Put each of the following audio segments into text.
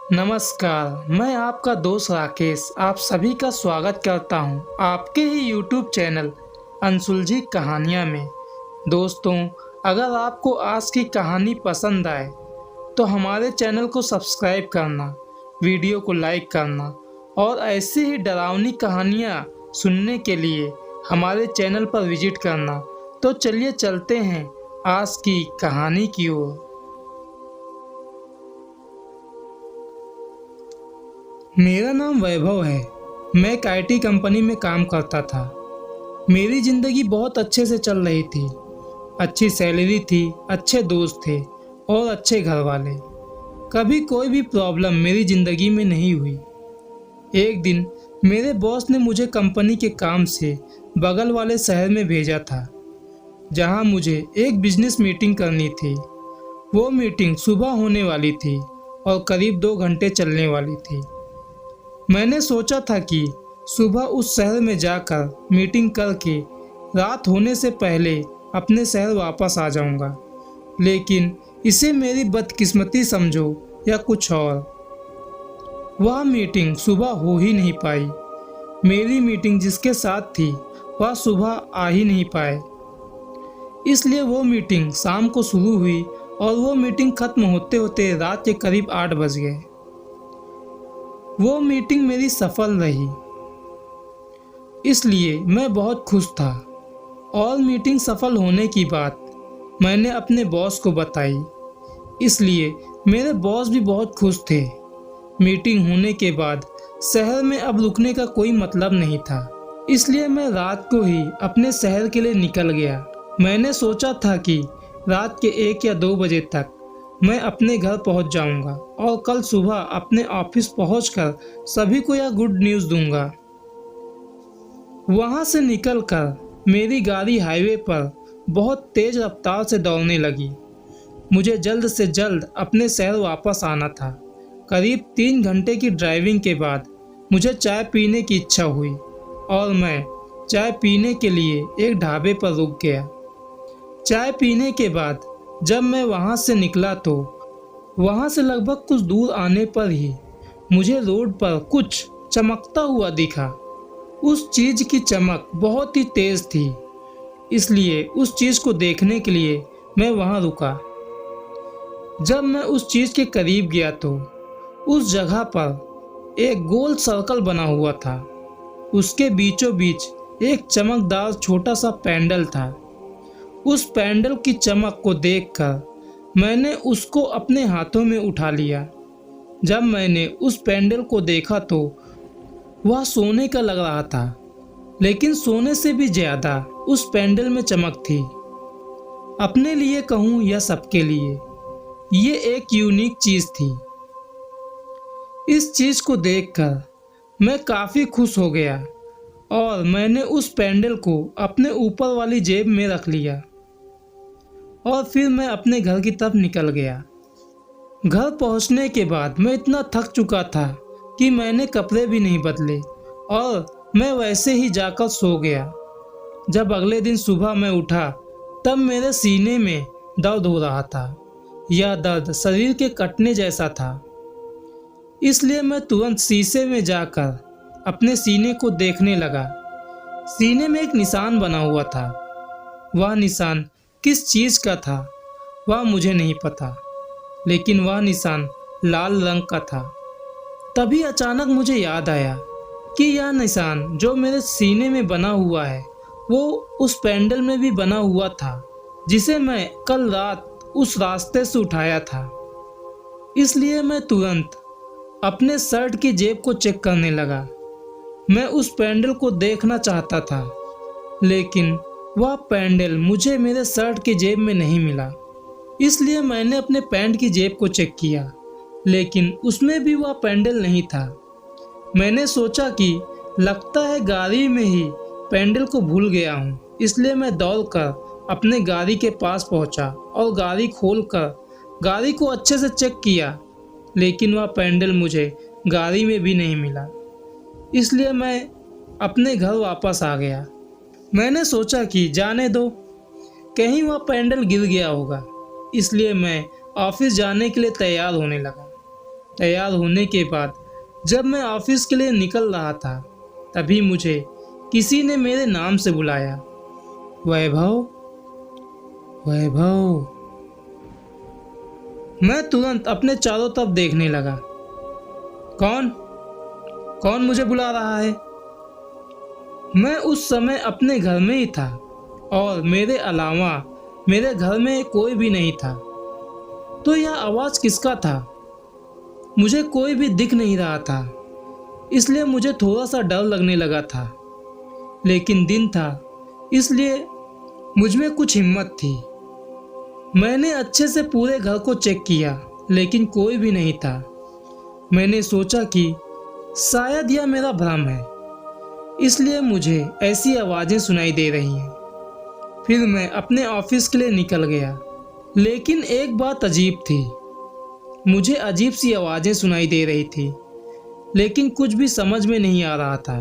नमस्कार, मैं आपका दोस्त राकेश आप सभी का स्वागत करता हूं आपके ही यूट्यूब चैनल अनसुलझी कहानियां में। दोस्तों, अगर आपको आज की कहानी पसंद आए तो हमारे चैनल को सब्सक्राइब करना, वीडियो को लाइक करना और ऐसी ही डरावनी कहानियां सुनने के लिए हमारे चैनल पर विजिट करना। तो चलिए चलते हैं आज की कहानी की ओर। मेरा नाम वैभव है। मैं एक आईटी कंपनी में काम करता था। मेरी ज़िंदगी बहुत अच्छे से चल रही थी। अच्छी सैलरी थी, अच्छे दोस्त थे और अच्छे घर वाले। कभी कोई भी प्रॉब्लम मेरी ज़िंदगी में नहीं हुई। एक दिन मेरे बॉस ने मुझे कंपनी के काम से बगल वाले शहर में भेजा था, जहां मुझे एक बिजनेस मीटिंग करनी थी। वो मीटिंग सुबह होने वाली थी और करीब 2 घंटे चलने वाली थी। मैंने सोचा था कि सुबह उस शहर में जाकर मीटिंग करके रात होने से पहले अपने शहर वापस आ जाऊंगा, लेकिन इसे मेरी बदकिस्मती समझो या कुछ और, वह मीटिंग सुबह हो ही नहीं पाई। मेरी मीटिंग जिसके साथ थी वह सुबह आ ही नहीं पाए, इसलिए वो मीटिंग शाम को शुरू हुई और वो मीटिंग खत्म होते होते रात के करीब 8 बज गए। वो मीटिंग मेरी सफल रही, इसलिए मैं बहुत खुश था। और मीटिंग सफल होने की बात मैंने अपने बॉस को बताई, इसलिए मेरे बॉस भी बहुत खुश थे। मीटिंग होने के बाद शहर में अब रुकने का कोई मतलब नहीं था, इसलिए मैं रात को ही अपने शहर के लिए निकल गया। मैंने सोचा था कि रात के 1 या 2 बजे तक मैं अपने घर पहुंच जाऊंगा और कल सुबह अपने ऑफिस पहुंचकर सभी को यह गुड न्यूज़ दूंगा। वहां से निकलकर मेरी गाड़ी हाईवे पर बहुत तेज रफ्तार से दौड़ने लगी। मुझे जल्द से जल्द अपने शहर वापस आना था। करीब 3 घंटे की ड्राइविंग के बाद मुझे चाय पीने की इच्छा हुई और मैं चाय पीने के लिए एक ढाबे पर रुक गया। चाय पीने के बाद जब मैं वहां से निकला तो वहां से लगभग कुछ दूर आने पर ही मुझे रोड पर कुछ चमकता हुआ दिखा। उस चीज की चमक बहुत ही तेज थी, इसलिए उस चीज को देखने के लिए मैं वहां रुका। जब मैं उस चीज के करीब गया तो उस जगह पर एक गोल सर्कल बना हुआ था। उसके बीचों बीच एक चमकदार छोटा सा पैंडल था। उस पैंडल की चमक को देखकर मैंने उसको अपने हाथों में उठा लिया। जब मैंने उस पैंडल को देखा तो वह सोने का लग रहा था, लेकिन सोने से भी ज़्यादा उस पैंडल में चमक थी। अपने लिए कहूँ या सबके लिए, ये एक यूनिक चीज़ थी। इस चीज़ को देखकर मैं काफ़ी खुश हो गया और मैंने उस पैंडल को अपने ऊपर वाली जेब में रख लिया और फिर मैं अपने घर की तरफ निकल गया। घर पहुंचने के बाद मैं इतना थक चुका था कि मैंने कपड़े भी नहीं बदले और मैं वैसे ही जाकर सो गया। जब अगले दिन सुबह मैं उठा तब मेरे सीने में दर्द हो रहा था। यह दर्द शरीर के कटने जैसा था, इसलिए मैं तुरंत शीशे में जाकर अपने सीने को देखने लगा। सीने में एक निशान बना हुआ था। वह निशान किस चीज़ का था वह मुझे नहीं पता, लेकिन वह निशान लाल रंग का था। तभी अचानक मुझे याद आया कि यह निशान जो मेरे सीने में बना हुआ है वो उस पैंडल में भी बना हुआ था, जिसे मैं कल रात उस रास्ते से उठाया था। इसलिए मैं तुरंत अपने शर्ट की जेब को चेक करने लगा। मैं उस पैंडल को देखना चाहता था, लेकिन वह पैंडल मुझे मेरे शर्ट की जेब में नहीं मिला। इसलिए मैंने अपने पैंट की जेब को चेक किया, लेकिन उसमें भी वह पैंडल नहीं था। मैंने सोचा कि लगता है गाड़ी में ही पैंडल को भूल गया हूँ, इसलिए मैं दौड़कर अपने गाड़ी के पास पहुँचा और गाड़ी खोलकर गाड़ी को अच्छे से चेक किया, लेकिन वह पैंडल मुझे गाड़ी में भी नहीं मिला। इसलिए मैं अपने घर वापस आ गया। मैंने सोचा कि जाने दो, कहीं वह पैंडल गिर गया होगा, इसलिए मैं ऑफिस जाने के लिए तैयार होने लगा। तैयार होने के बाद जब मैं ऑफिस के लिए निकल रहा था, तभी मुझे किसी ने मेरे नाम से बुलाया, वैभव, वैभव। मैं तुरंत अपने चारों तरफ देखने लगा। कौन कौन मुझे बुला रहा है? मैं उस समय अपने घर में ही था और मेरे अलावा मेरे घर में कोई भी नहीं था। तो यह आवाज़ किसका था? मुझे कोई भी दिख नहीं रहा था, इसलिए मुझे थोड़ा सा डर लगने लगा था। लेकिन दिन था, इसलिए मुझ में कुछ हिम्मत थी। मैंने अच्छे से पूरे घर को चेक किया, लेकिन कोई भी नहीं था। मैंने सोचा कि शायद यह मेरा भ्रम है, इसलिए मुझे ऐसी आवाज़ें सुनाई दे रही हैं। फिर मैं अपने ऑफिस के लिए निकल गया। लेकिन एक बात अजीब थी, मुझे अजीब सी आवाज़ें सुनाई दे रही थी, लेकिन कुछ भी समझ में नहीं आ रहा था।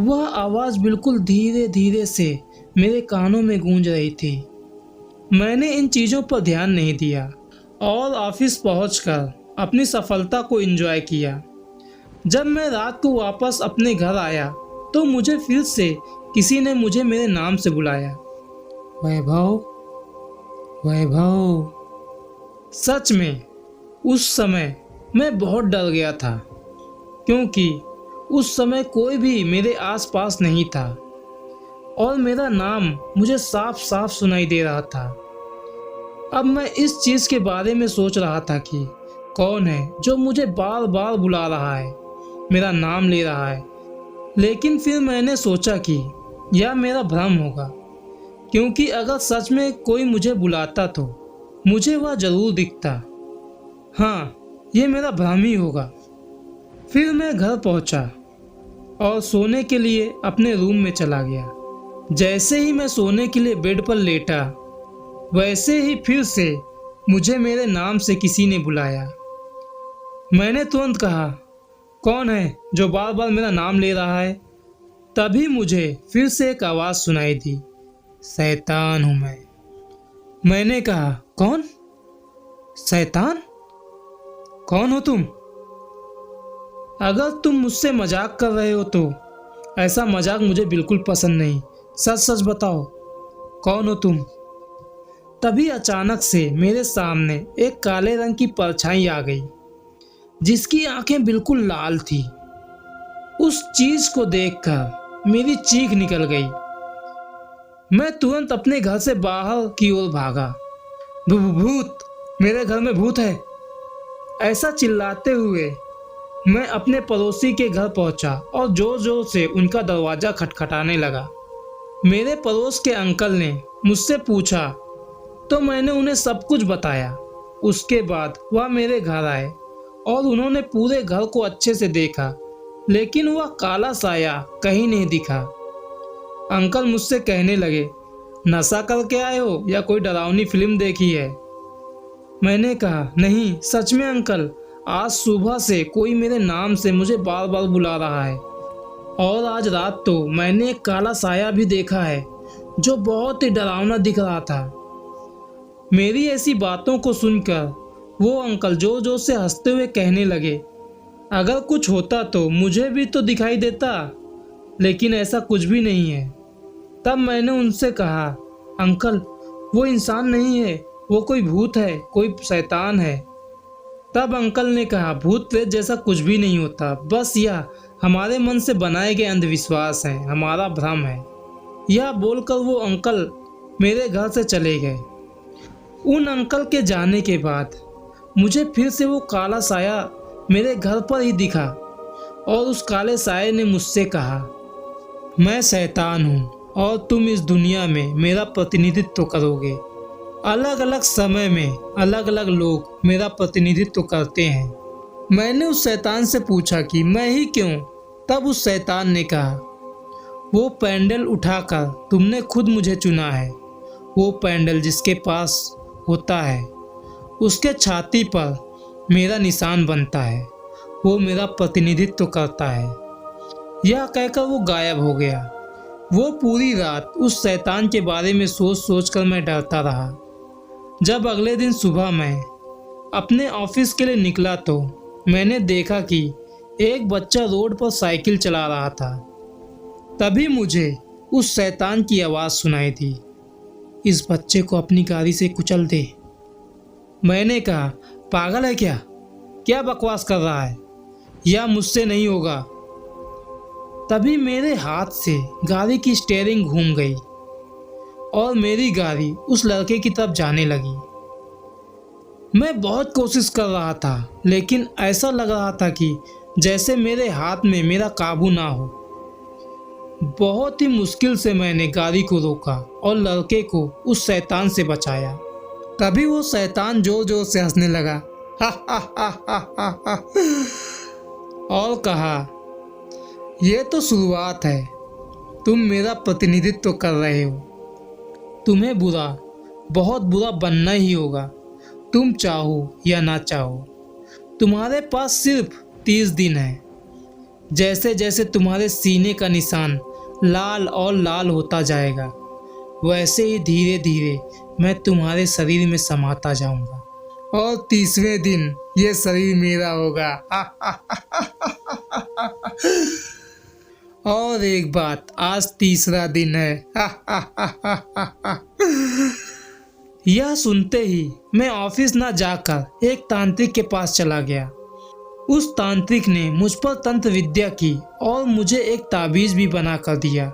वह आवाज़ बिल्कुल धीरे धीरे से मेरे कानों में गूंज रही थी। मैंने इन चीज़ों पर ध्यान नहीं दिया और ऑफिस पहुंचकर अपनी सफलता को एंजॉय किया। जब मैं रात को वापस अपने घर आया तो मुझे फिर से किसी ने मुझे मेरे नाम से बुलाया, वैभव, वैभव। सच में उस समय मैं बहुत डर गया था, क्योंकि उस समय कोई भी मेरे आसपास नहीं था और मेरा नाम मुझे साफ साफ सुनाई दे रहा था। अब मैं इस चीज़ के बारे में सोच रहा था कि कौन है जो मुझे बार बार बुला रहा है, मेरा नाम ले रहा है। लेकिन फिर मैंने सोचा कि यह मेरा भ्रम होगा, क्योंकि अगर सच में कोई मुझे बुलाता तो मुझे वह जरूर दिखता। हाँ, ये मेरा भ्रम ही होगा। फिर मैं घर पहुंचा और सोने के लिए अपने रूम में चला गया। जैसे ही मैं सोने के लिए बेड पर लेटा, वैसे ही फिर से मुझे मेरे नाम से किसी ने बुलाया। मैंने तुरंत कहा, कौन है जो बार बार मेरा नाम ले रहा है? तभी मुझे फिर से एक आवाज़ सुनाई दी, शैतान हूँ मैं। मैंने कहा, कौन? शैतान? कौन हो तुम? अगर तुम मुझसे मजाक कर रहे हो तो ऐसा मजाक मुझे बिल्कुल पसंद नहीं। सच सच बताओ, कौन हो तुम? तभी अचानक से मेरे सामने एक काले रंग की परछाई आ गई, जिसकी आंखें बिल्कुल लाल थी। उस चीज को देखकर मेरी चीख निकल गई। मैं तुरंत अपने घर से बाहर की ओर भागा। भूत, मेरे घर में भूत है, ऐसा चिल्लाते हुए मैं अपने पड़ोसी के घर पहुंचा और जोर जोर से उनका दरवाजा खटखटाने लगा। मेरे पड़ोस के अंकल ने मुझसे पूछा तो मैंने उन्हें सब कुछ बताया। उसके बाद वह मेरे घर आए और उन्होंने पूरे घर को अच्छे से देखा, लेकिन वह काला साया कहीं नहीं दिखा। अंकल मुझसे कहने लगे, नशा करके आए हो या कोई डरावनी फिल्म देखी है? मैंने कहा, नहीं सच में अंकल, आज सुबह से कोई मेरे नाम से मुझे बार बार बुला रहा है और आज रात तो मैंने एक काला साया भी देखा है जो बहुत ही डरावना दिख रहा था। मेरी ऐसी बातों को सुनकर वो अंकल जोर जोर से हंसते हुए कहने लगे, अगर कुछ होता तो मुझे भी तो दिखाई देता, लेकिन ऐसा कुछ भी नहीं है। तब मैंने उनसे कहा, अंकल वो इंसान नहीं है, वो कोई भूत है, कोई शैतान है। तब अंकल ने कहा, भूत प्रेत जैसा कुछ भी नहीं होता, बस यह हमारे मन से बनाए गए अंधविश्वास हैं, हमारा भ्रम है। यह बोलकर वो अंकल मेरे घर से चले गए। उन अंकल के जाने के बाद मुझे फिर से वो काला साया मेरे घर पर ही दिखा और उस काले साये ने मुझसे कहा, मैं शैतान हूँ और तुम इस दुनिया में मेरा प्रतिनिधित्व करोगे। अलग अलग समय में अलग अलग लोग मेरा प्रतिनिधित्व करते हैं। मैंने उस शैतान से पूछा कि मैं ही क्यों? तब उस शैतान ने कहा, वो पैंडल उठाकर तुमने खुद मुझे चुना है। वो पैंडल जिसके पास होता है उसके छाती पर मेरा निशान बनता है, वो मेरा प्रतिनिधित्व करता है। यह कहकर वो गायब हो गया। वो पूरी रात उस शैतान के बारे में सोच सोच कर मैं डरता रहा। जब अगले दिन सुबह मैं अपने ऑफिस के लिए निकला तो मैंने देखा कि एक बच्चा रोड पर साइकिल चला रहा था। तभी मुझे उस शैतान की आवाज़ सुनाई दी, इस बच्चे को अपनी गाड़ी से कुचल दे। मैंने कहा, पागल है क्या? क्या बकवास कर रहा है? या मुझसे नहीं होगा। तभी मेरे हाथ से गाड़ी की स्टीयरिंग घूम गई और मेरी गाड़ी उस लड़के की तरफ जाने लगी। मैं बहुत कोशिश कर रहा था, लेकिन ऐसा लग रहा था कि जैसे मेरे हाथ में मेरा काबू ना हो। बहुत ही मुश्किल से मैंने गाड़ी को रोका और लड़के को उस शैतान से बचाया। तभी वो शैतान जोर जोर से हंसने लगा और कहा, ये तो शुरुआत है, तुम मेरा प्रतिनिधित्व कर रहे हो। तुम्हें बुरा, बहुत बुरा बनना ही होगा, तुम चाहो या ना चाहो। तुम्हारे पास सिर्फ 30 दिन है। जैसे जैसे तुम्हारे सीने का निशान लाल और लाल होता जाएगा, वैसे ही धीरे धीरे मैं तुम्हारे शरीर में समाता जाऊंगा और 30वें दिन ये शरीर मेरा होगा। और एक बात, आज 3रा दिन है। यह सुनते ही मैं ऑफिस ना जाकर एक तांत्रिक के पास चला गया। उस तांत्रिक ने मुझ पर तंत्र विद्या की और मुझे एक ताबीज भी बना कर दिया।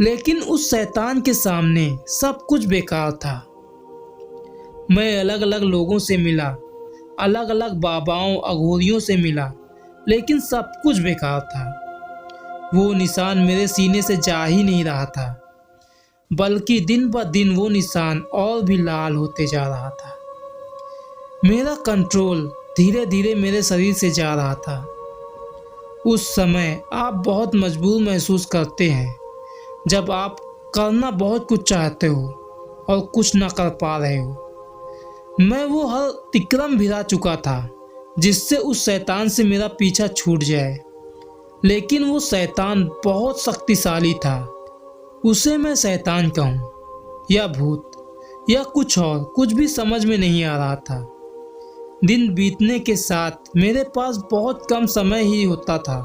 लेकिन उस शैतान के सामने सब कुछ बेकार था। मैं अलग अलग लोगों से मिला, अलग अलग बाबाओं अघोरियों से मिला, लेकिन सब कुछ बेकार था। वो निशान मेरे सीने से जा ही नहीं रहा था, बल्कि दिन ब दिन वो निशान और भी लाल होते जा रहा था। मेरा कंट्रोल धीरे धीरे मेरे शरीर से जा रहा था। उस समय आप बहुत मजबूर महसूस करते हैं, जब आप करना बहुत कुछ चाहते हो और कुछ ना कर पा रहे हो। मैं वो हर तिक्रम भिड़ा चुका था जिससे उस शैतान से मेरा पीछा छूट जाए, लेकिन वो शैतान बहुत शक्तिशाली था। उसे मैं शैतान कहूँ या भूत या कुछ और, कुछ भी समझ में नहीं आ रहा था। दिन बीतने के साथ मेरे पास बहुत कम समय ही होता था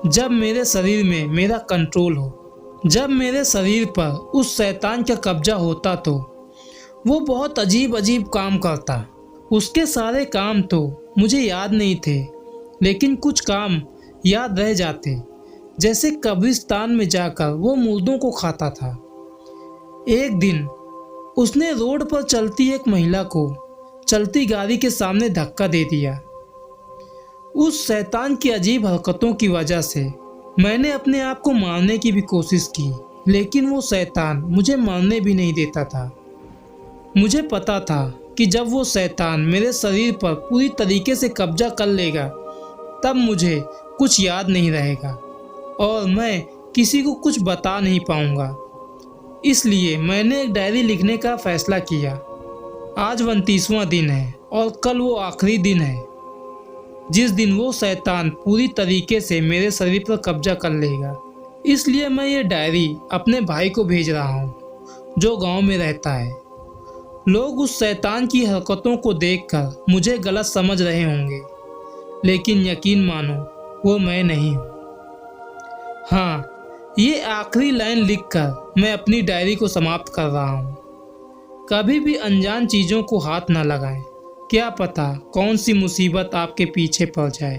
जब मेरे शरीर में मेरा कंट्रोल हो। जब मेरे शरीर पर उस शैतान का कब्जा होता तो वो बहुत अजीब अजीब काम करता। उसके सारे काम तो मुझे याद नहीं थे, लेकिन कुछ काम याद रह जाते। जैसे कब्रिस्तान में जाकर वो मुर्दों को खाता था। एक दिन उसने रोड पर चलती एक महिला को चलती गाड़ी के सामने धक्का दे दिया। उस शैतान की अजीब हरकतों की वजह से मैंने अपने आप को मारने की भी कोशिश की, लेकिन वो शैतान मुझे मारने भी नहीं देता था। मुझे पता था कि जब वो शैतान मेरे शरीर पर पूरी तरीके से कब्जा कर लेगा, तब मुझे कुछ याद नहीं रहेगा और मैं किसी को कुछ बता नहीं पाऊंगा। इसलिए मैंने एक डायरी लिखने का फैसला किया। आज 29वां दिन है और कल वो आखिरी दिन है जिस दिन वो शैतान पूरी तरीके से मेरे शरीर पर कब्जा कर लेगा। इसलिए मैं ये डायरी अपने भाई को भेज रहा हूँ जो गांव में रहता है। लोग उस शैतान की हरकतों को देखकर मुझे गलत समझ रहे होंगे, लेकिन यकीन मानो वो मैं नहीं हूँ। हाँ, ये आखिरी लाइन लिखकर मैं अपनी डायरी को समाप्त कर रहा हूँ। कभी भी अनजान चीज़ों को हाथ न लगाएं। क्या पता कौन सी मुसीबत आपके पीछे पड़ जाए।